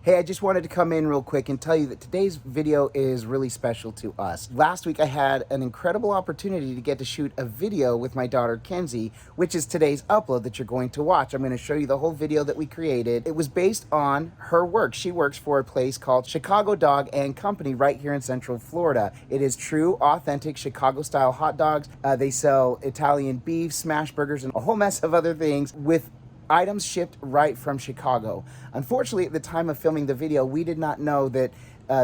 Hey, I just wanted to come in real quick and tell you that today's video is really special to us. Last week I had an incredible opportunity to get to shoot a video with my daughter Kenzie, which is today's upload that you're going to watch. I'm going to show you the whole video that we created. It was based on her work. She works for a place called Chicago Dog and Company right here in Central Florida. It is true, authentic Chicago style hot dogs. They sell Italian beef, smash burgers, and a whole mess of other things with items shipped right from Chicago. Unfortunately, at the time of filming the video, we did not know that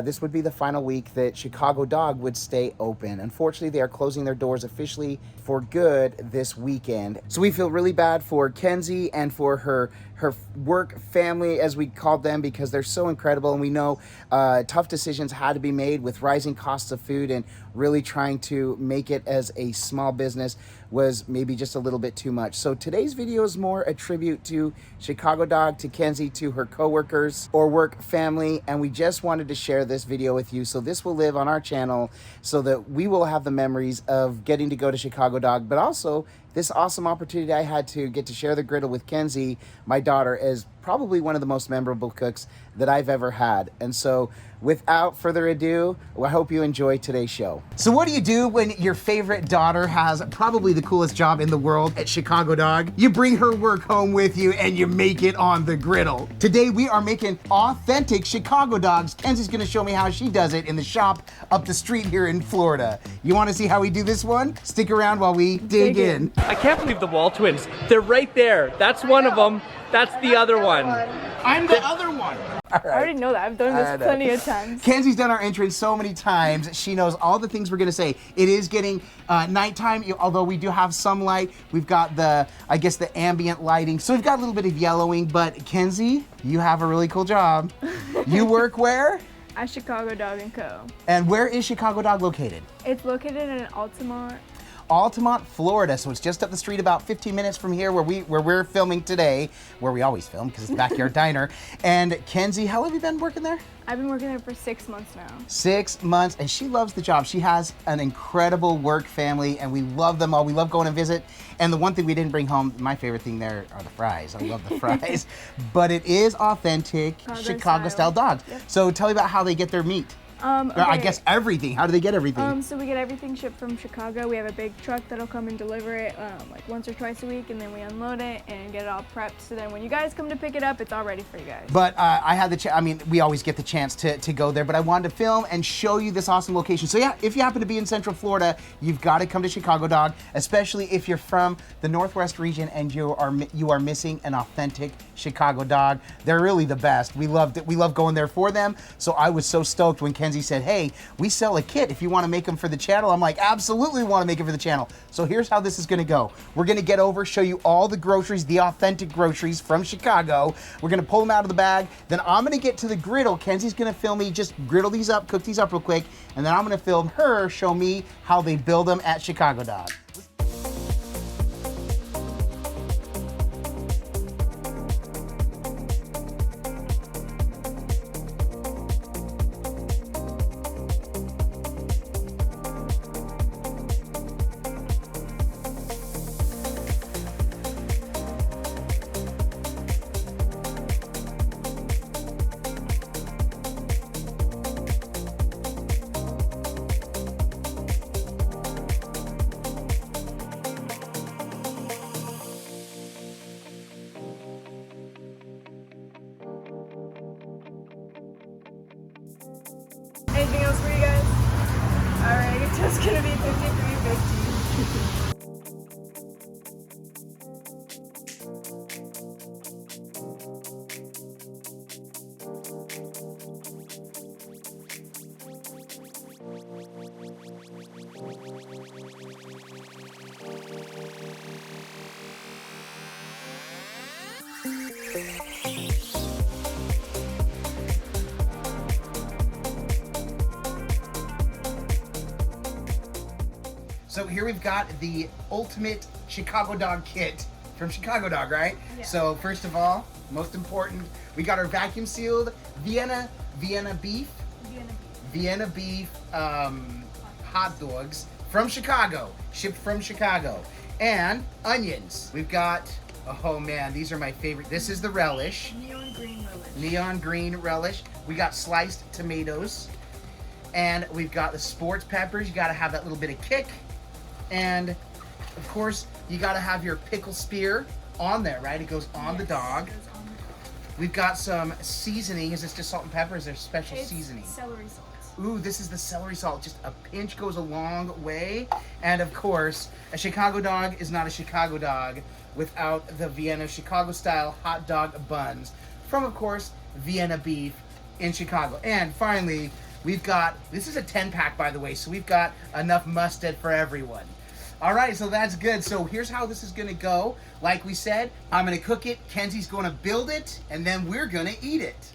this would be the final week that Chicago Dog would stay open. Unfortunately, they are closing their doors officially for good this weekend. So we feel really bad for Kenzie and for her work family, as we called them, because they're so incredible. And we know tough decisions had to be made with rising costs of food, and really trying to make it as a small business was maybe just a little bit too much. So today's video is more a tribute to Chicago Dog, to Kenzie, to her coworkers or work family, and we just wanted to share this video with you. So this will live on our channel so that we will have the memories of getting to go to Chicago Dog, but also this awesome opportunity I had to get to share the griddle with Kenzie, my daughter, is probably one of the most memorable cooks that I've ever had. And so without further ado, I hope you enjoy today's show. So what do you do when your favorite daughter has probably the coolest job in the world at Chicago Dog? You bring her work home with you and you make it on the griddle. Today we are making authentic Chicago dogs. Kenzie's gonna show me how she does it in the shop up the street here in Florida. You wanna see how we do this one? Stick around while we dig in. I can't believe the WALTWINS. They're right there. That's one of them. That's the other one. I'm the other one. I already know that. I've done this plenty of times. Kenzie's done our entrance so many times. She knows all the things we're gonna say. It is getting nighttime, although we do have some light. We've got the, I guess, the ambient lighting. So we've got a little bit of yellowing, but Kenzie, you have a really cool job. You work where? At Chicago Dog & Co. And where is Chicago Dog located? It's located in Altamont. Altamont, Florida. So it's just up the street, about 15 minutes from here where we're filming today, where we always film because it's a backyard diner. And Kenzie, how long have you been working there? I've been working there for 6 months now. 6 months, and she loves the job. She has an incredible work family, and we love them all. We love going to visit. And the one thing we didn't bring home, my favorite thing there are the fries. I love the fries. But it is authentic Chicago style dogs. Yep. So tell me about how they get their meat. Okay. I guess everything. How do they get everything? So we get everything shipped from Chicago. We have a big truck that'll come and deliver it like once or twice a week, and then we unload it and get it all prepped. So then when you guys come to pick it up, it's all ready for you guys. But I had the chance, I mean, we always get the chance to go there, but I wanted to film and show you this awesome location. So yeah, if you happen to be in Central Florida, you've got to come to Chicago Dog, especially if you're from the Northwest region and you are missing an authentic Chicago Dog. They're really the best. We loved it. We love going there for them. So I was so stoked when Kenzie said, hey, we sell a kit if you want to make them for the channel. I'm like, absolutely want to make it for the channel. So here's how this is going to go. We're going to get over, show you all the groceries, the authentic groceries from Chicago. We're going to pull them out of the bag. Then I'm going to get to the griddle. Kenzie's going to film me just griddle these up, cook these up real quick. And then I'm going to film her show me how they build them at Chicago Dog. Anything else for you guys? All right, it's just gonna be 53-50. So here we've got the ultimate Chicago Dog kit from Chicago Dog, right? Yeah. So first of all, most important, we got our vacuum sealed Vienna beef hot dogs from Chicago, shipped from Chicago, and onions. We've got Oh man, these are my favorite. This is the relish. Neon green relish. Neon green relish. We got sliced tomatoes. And we've got the sports peppers. You gotta have that little bit of kick. And of course, you gotta have your pickle spear on there, right? It goes on the dog. We've got some seasoning. Is this just salt and pepper? Is there special seasoning? Celery salt. Ooh, this is the celery salt. Just a pinch goes a long way. And of course, a Chicago dog is not a Chicago dog without the Vienna Chicago style hot dog buns from, of course, Vienna beef in Chicago. And finally, we've got, this is a 10-pack, by the way, so we've got enough mustard for everyone. All right, so that's good. So here's how this is gonna go. Like we said, I'm gonna cook it, Kenzie's gonna build it, and then we're gonna eat it.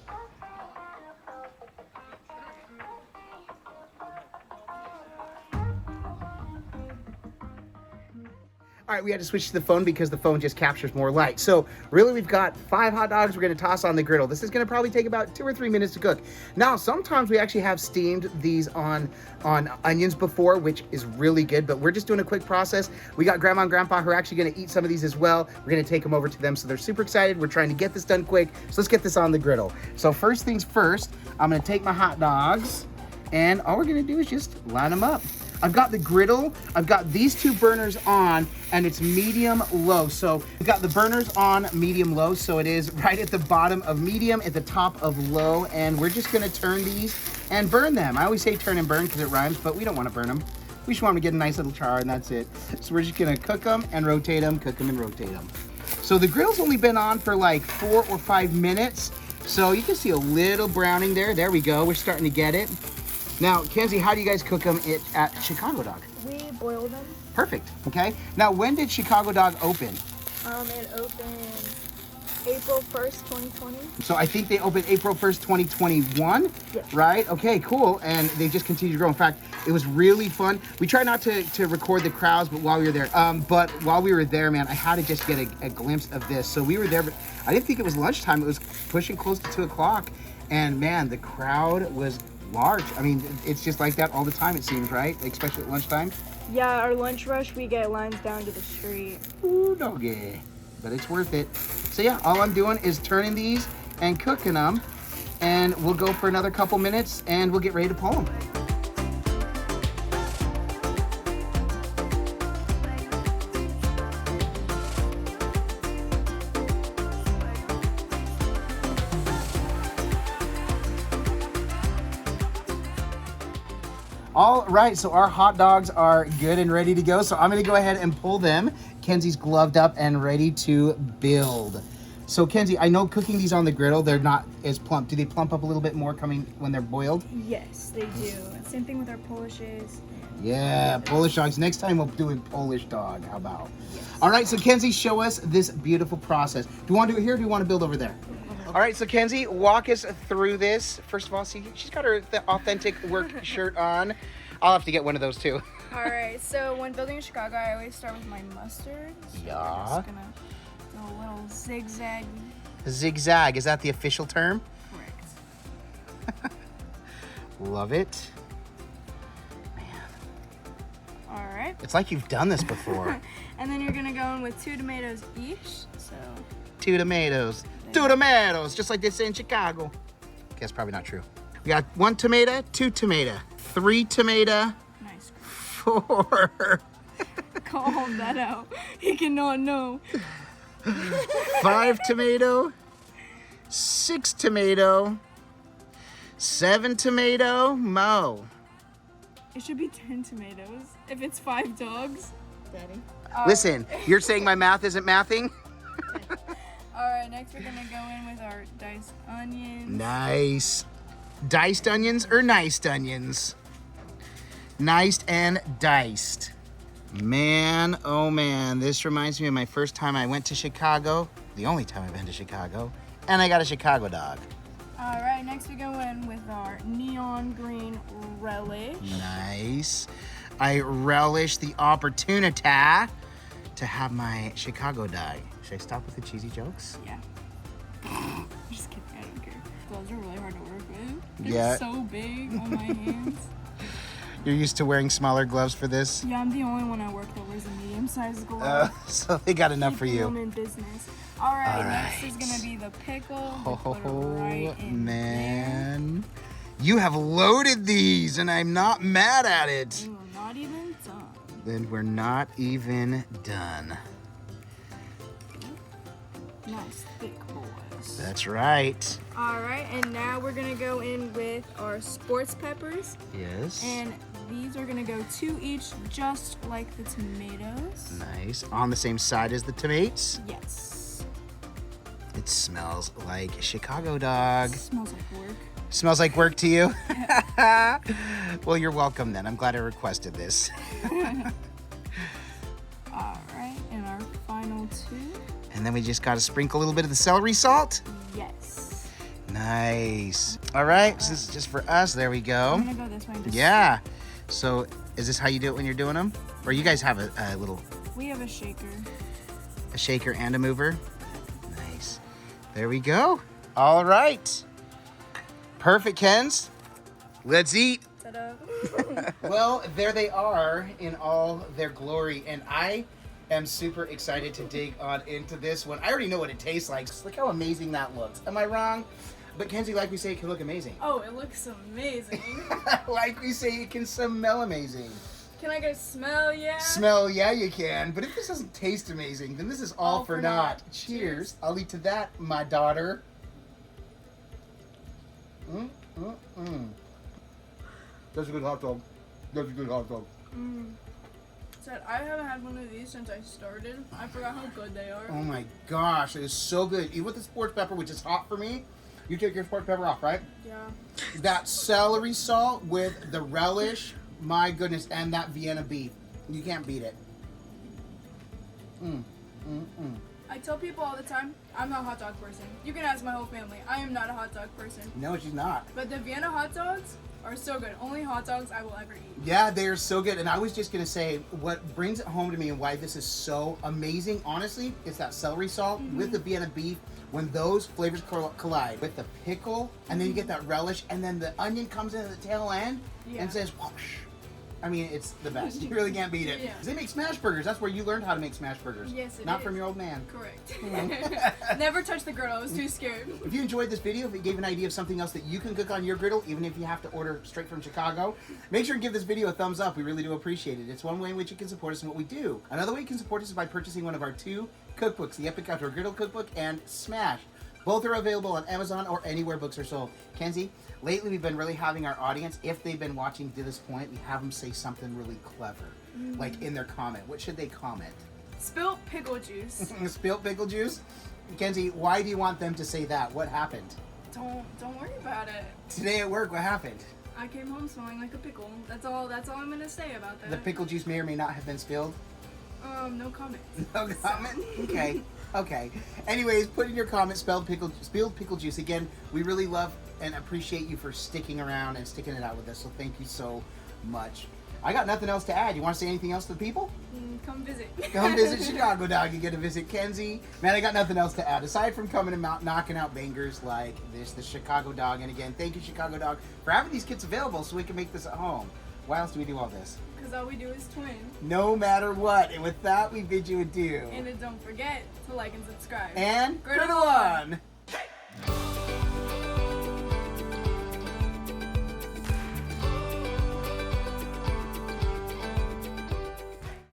All right, we had to switch to the phone because the phone just captures more light. So really, we've got 5 hot dogs we're gonna toss on the griddle. This is gonna probably take about 2 or 3 minutes to cook. Now, sometimes we actually have steamed these on onions before, which is really good, but we're just doing a quick process. We got Grandma and Grandpa who are actually gonna eat some of these as well. We're gonna take them over to them, so they're super excited. We're trying to get this done quick, so let's get this on the griddle. So first things first, I'm gonna take my hot dogs, and all we're gonna do is just line them up. I've got the griddle, I've got these 2 burners on, and it's medium low. So we've got the burners on medium low, so it is right at the bottom of medium, at the top of low, and we're just gonna turn these and burn them. I always say turn and burn because it rhymes, but we don't wanna burn them. We just want them to get a nice little char, and that's it. So we're just gonna cook them and rotate them, cook them and rotate them. So the grill's only been on for like 4 or 5 minutes, so you can see a little browning there. There we go, we're starting to get it. Now, Kenzie, how do you guys cook them at Chicago Dog? We boil them. Perfect, okay. Now, when did Chicago Dog open? It opened April 1st, 2020. So I think they opened April 1st, 2021, Yes. right? Okay, cool, and they just continue to grow. In fact, it was really fun. We tried not to record the crowds, but while we were there, man, I had to just get a glimpse of this. So we were there, but I didn't think it was lunchtime. It was pushing close to 2 o'clock, and man, the crowd was large. I mean, it's just like that all the time, it seems, right? Especially at lunchtime. Yeah, our lunch rush, we get lines down to the street. Ooh, doggy. But it's worth it. So yeah, all I'm doing is turning these and cooking them, and we'll go for another couple minutes and we'll get ready to pull them. All right, so our hot dogs are good and ready to go. So I'm gonna go ahead and pull them. Kenzie's gloved up and ready to build. So Kenzie, I know cooking these on the griddle, they're not as plump. Do they plump up a little bit more coming when they're boiled? Yes, they do. Same thing with our Polishes. Yeah, Polish dogs. Next time we'll do a Polish dog. How about? Yes. All right, so Kenzie, show us this beautiful process. Do you want to do it here or do you want to build over there? All right, so Kenzie, walk us through this. First of all, see, she's got her authentic work shirt on. I'll have to get one of those too. All right, so when building in Chicago, I always start with my mustard. So Yeah. we're just gonna do a little zigzag. Zigzag, is that the official term? Correct. Love it. All right. It's like you've done this before. And then you're gonna go in with 2 tomatoes each. So 2 tomatoes. 2 tomatoes, just like they say in Chicago. Okay, that's probably not true. We got 1 tomato, 2 tomato, 3 tomato, nice. 4. Calm that out. He cannot know. 5 tomato, 6 tomato, 7 tomato, Mo. It should be 10 tomatoes if it's 5 dogs. Daddy. Listen, you're saying my math isn't mathing? All right, next we're gonna go in with our diced onions. Nice. Diced onions or niced onions? Niced and diced. Man, oh man, this reminds me of my first time I went to Chicago. The only time I've been to Chicago. And I got a Chicago dog. All right, next we go in with our neon green relish. Nice. I relish the opportunity to have my Chicago dog. Should I stop with the cheesy jokes? Yeah. Just kidding, I don't care. Gloves are really hard to work with. They're Yeah. so big on my hands. You're used to wearing smaller gloves for this? Yeah, I'm the only one at work that wears a medium-sized glove. So they got enough for Keeping you. them in business. All right, next is gonna be the pickle. We'll put it right in Man. You have loaded these, and I'm not mad at it. there. And we're not even done. Then we're not even done. Nice thick boys. That's right. All right, and now we're gonna go in with our sports peppers. Yes. And these are gonna go 2 each, just like the tomatoes. Nice. On the same side as the tomatoes. Yes. It smells like Chicago dog. Smells like work. Smells like work to you? Well, you're welcome then. I'm glad I requested this. All right, and our final 2. And then we just got to sprinkle a little bit of the celery salt. Yes. Nice. All right, so this is just for us. There we go. I'm gonna go this way. And just Yeah. So is this how you do it when you're doing them? Or you guys have a little... We have a shaker. A shaker and a mover? Nice. There we go. All right. Perfect, Kens. Let's eat. Ta-da. Well, there they are in all their glory, and I am super excited to dig on into this one. I already know what it tastes like. Just look how amazing that looks. Am I wrong? But Kenzie, like we say, it can look amazing. Oh, it looks amazing. Like we say, it can smell amazing. Can I get a smell? Yeah. Smell, yeah, you can. But if this doesn't taste amazing, then this is all for naught. Cheers. Cheers. I'll eat to that, my daughter. That's a good hot dog. That's a good hot dog. Said I haven't had one of these since I started. I forgot how good they are. Oh my gosh, it is so good. Even with the sports pepper, which is hot for me, you take your sports pepper off, right? Yeah. That celery salt with the relish, my goodness, and that Vienna beef. You can't beat it. I tell people all the time, I'm not a hot dog person. You can ask my whole family. I am not a hot dog person. No, she's not. But the Vienna hot dogs are so good. Only hot dogs I will ever eat. Yeah, they are so good. And I was just going to say, what brings it home to me and why this is so amazing, honestly, is that celery salt with the Vienna beef. When those flavors collide with the pickle, and then you get that relish, and then the onion comes in at the tail end and says, whoosh. I mean, it's the best. You really can't beat it. Yeah. They make smash burgers. That's where you learned how to make smash burgers. Yes, it Not is. from your old man. Correct. Never touched the griddle. I was too scared. If you enjoyed this video, if it gave an idea of something else that you can cook on your griddle, even if you have to order straight from Chicago, make sure and give this video a thumbs up. We really do appreciate it. It's one way in which you can support us in what we do. Another way you can support us is by purchasing one of our 2 cookbooks, the Epic Outdoor Griddle Cookbook and Smash. Both are available on Amazon or anywhere books are sold. Kenzie, lately we've been really having our audience, if they've been watching to this point, we have them say something really clever, like in their comment. What should they comment? Spilt pickle juice. Spilt pickle juice? Kenzie, why do you want them to say that? What happened? Don't worry about it. Today at work, what happened? I came home smelling like a pickle. That's all I'm gonna say about that. The pickle juice may or may not have been spilled. No comment. No comment? Okay. Okay. Anyways, put in your comments spilled pickle juice. Again, we really love and appreciate you for sticking around and sticking it out with us. So thank you so much. I got nothing else to add. You want to say anything else to the people? Come visit. Come visit Chicago Dog. You get to visit Kenzie. Man, I got nothing else to add aside from coming and knocking out bangers like this, the Chicago Dog. And again, thank you, Chicago Dog, for having these kits available so we can make this at home. Why else do we do all this? Because all we do is twin. No matter what. And with that, we bid you adieu. And then don't forget to like and subscribe. And Griddle griddle on! on.